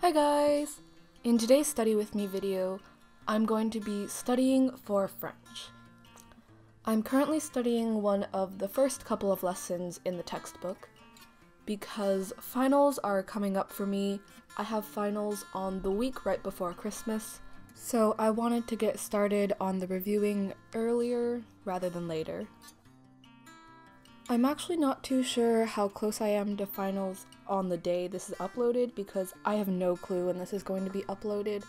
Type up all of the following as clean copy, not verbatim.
Hi guys! In today's Study With Me video, I'm going to be studying for French. I'm currently studying one of the first couple of lessons in the textbook because finals are coming up for me. I have finals on the week right before Christmas, so I wanted to get started on the reviewing earlier rather than later. I'm actually not too sure how close I am to finals on the day this is uploaded because I have no clue when this is going to be uploaded.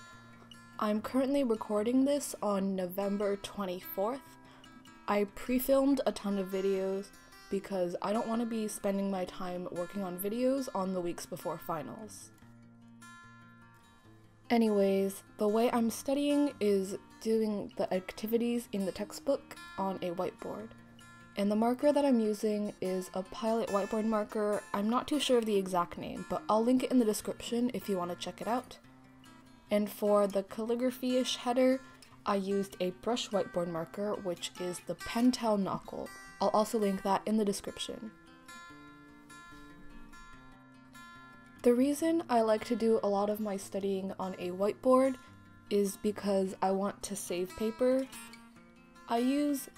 I'm currently recording this on November 24th. I pre-filmed a ton of videos because I don't want to be spending my time working on videos on the weeks before finals. Anyways, the way I'm studying is doing the activities in the textbook on a whiteboard. And the marker that I'm using is a Pilot whiteboard marker. I'm not too sure of the exact name, but I'll link it in the description if you want to check it out. And for the calligraphy-ish header, I used a brush whiteboard marker, which is the Pentel Knuckle. I'll also link that in the description. The reason I like to do a lot of my studying on a whiteboard is because I want to save paper. I use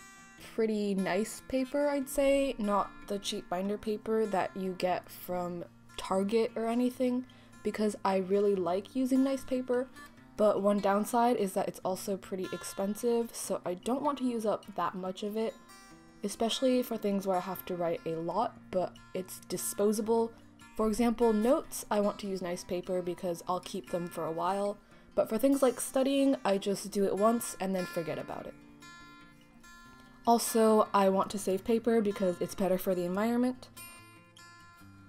pretty nice paper, I'd say, not the cheap binder paper that you get from Target or anything, because I really like using nice paper, but one downside is that it's also pretty expensive, so I don't want to use up that much of it, especially for things where I have to write a lot, but it's disposable. For example, notes, I want to use nice paper because I'll keep them for a while, but for things like studying, I just do it once and then forget about it. Also, I want to save paper because it's better for the environment.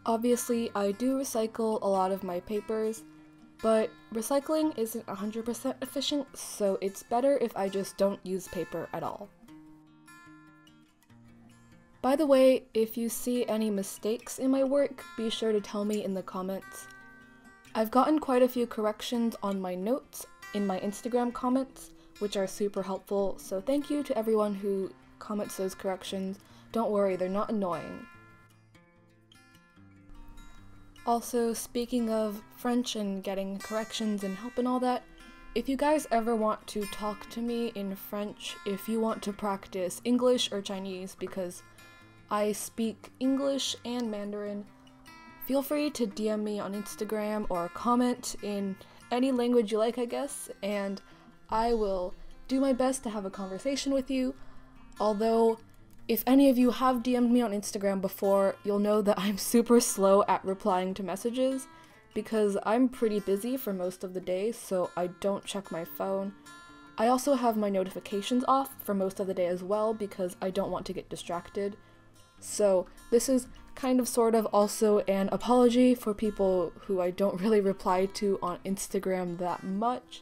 Obviously, I do recycle a lot of my papers, but recycling isn't 100% efficient, so it's better if I just don't use paper at all. By the way, if you see any mistakes in my work, be sure to tell me in the comments. I've gotten quite a few corrections on my notes in my Instagram comments, which are super helpful, so thank you to everyone who comments those corrections. Don't worry, they're not annoying. Also, speaking of French and getting corrections and help and all that, if you guys ever want to talk to me in French, if you want to practice English or Chinese, because I speak English and Mandarin, feel free to DM me on Instagram or comment in any language you like, I guess, and I will do my best to have a conversation with you. Although, if any of you have DM'd me on Instagram before, you'll know that I'm super slow at replying to messages because I'm pretty busy for most of the day, so I don't check my phone. I also have my notifications off for most of the day as well because I don't want to get distracted. So this is kind of sort of also an apology for people who I don't really reply to on Instagram that much.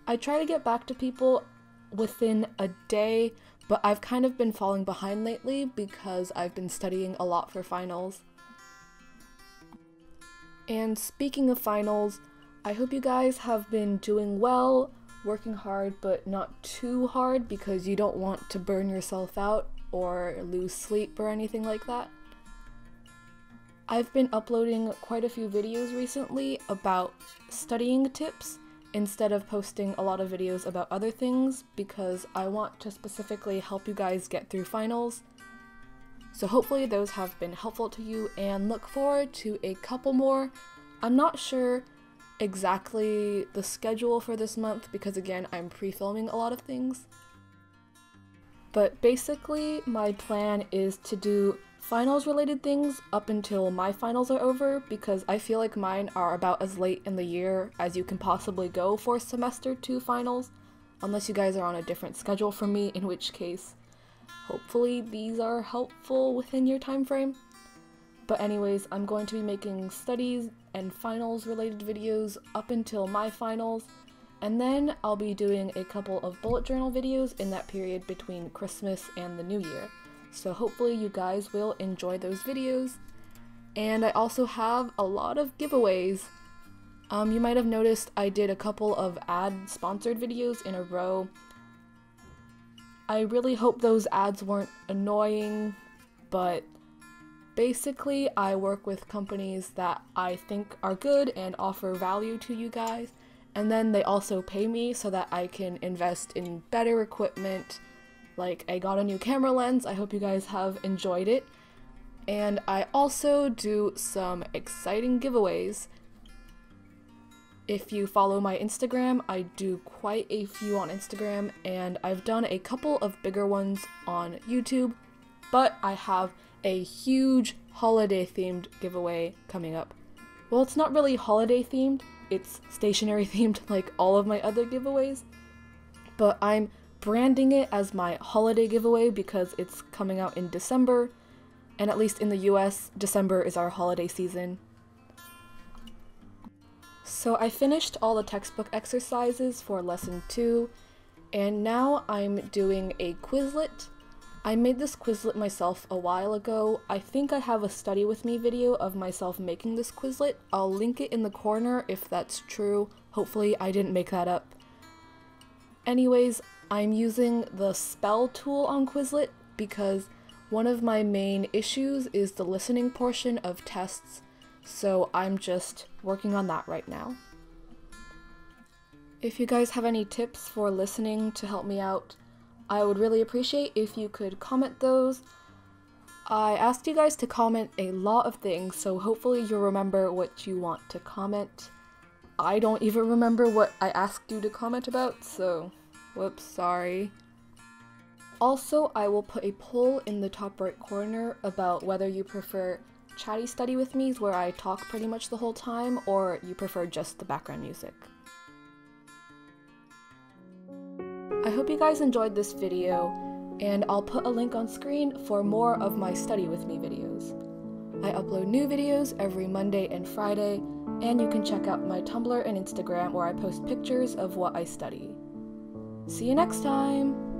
I try to get back to people within a day, but I've kind of been falling behind lately because I've been studying a lot for finals. And speaking of finals, I hope you guys have been doing well, working hard but not too hard because you don't want to burn yourself out or lose sleep or anything like that. I've been uploading quite a few videos recently about studying tips instead of posting a lot of videos about other things because I want to specifically help you guys get through finals. So hopefully those have been helpful to you, and look forward to a couple more. I'm not sure exactly the schedule for this month because again, I'm pre-filming a lot of things. But basically my plan is to do finals related things up until my finals are over because I feel like mine are about as late in the year as you can possibly go for semester 2 finals, unless you guys are on a different schedule from me, in which case hopefully these are helpful within your time frame. But anyways, I'm going to be making studies and finals related videos up until my finals, and then I'll be doing a couple of bullet journal videos in that period between Christmas and the New Year. So hopefully you guys will enjoy those videos. And I also have a lot of giveaways. You might have noticed I did a couple of ad-sponsored videos in a row. I really hope those ads weren't annoying, but Basically, I work with companies that I think are good and offer value to you guys, and then they also pay me so that I can invest in better equipment. Like, I got a new camera lens, I hope you guys have enjoyed it. And I also do some exciting giveaways. If you follow my Instagram, I do quite a few on Instagram, and I've done a couple of bigger ones on YouTube, but I have a huge holiday themed giveaway coming up. Well, it's not really holiday themed, it's stationery themed like all of my other giveaways, but I'm branding it as my holiday giveaway because it's coming out in December, and at least in the US, December is our holiday season. So I finished all the textbook exercises for lesson 2, and now I'm doing a Quizlet. I made this Quizlet myself a while ago. I think I have a study with me video of myself making this Quizlet. I'll link it in the corner if that's true. Hopefully I didn't make that up. Anyways, I'm using the spell tool on Quizlet because one of my main issues is the listening portion of tests, so I'm just working on that right now. If you guys have any tips for listening to help me out, I would really appreciate if you could comment those. I asked you guys to comment a lot of things, so hopefully you'll remember what you want to comment. I don't even remember what I asked you to comment about, so whoops, sorry. Also, I will put a poll in the top right corner about whether you prefer chatty study with me's where I talk pretty much the whole time, or you prefer just the background music. I hope you guys enjoyed this video, and I'll put a link on screen for more of my study with me videos. I upload new videos every Monday and Friday, and you can check out my Tumblr and Instagram where I post pictures of what I study. See you next time!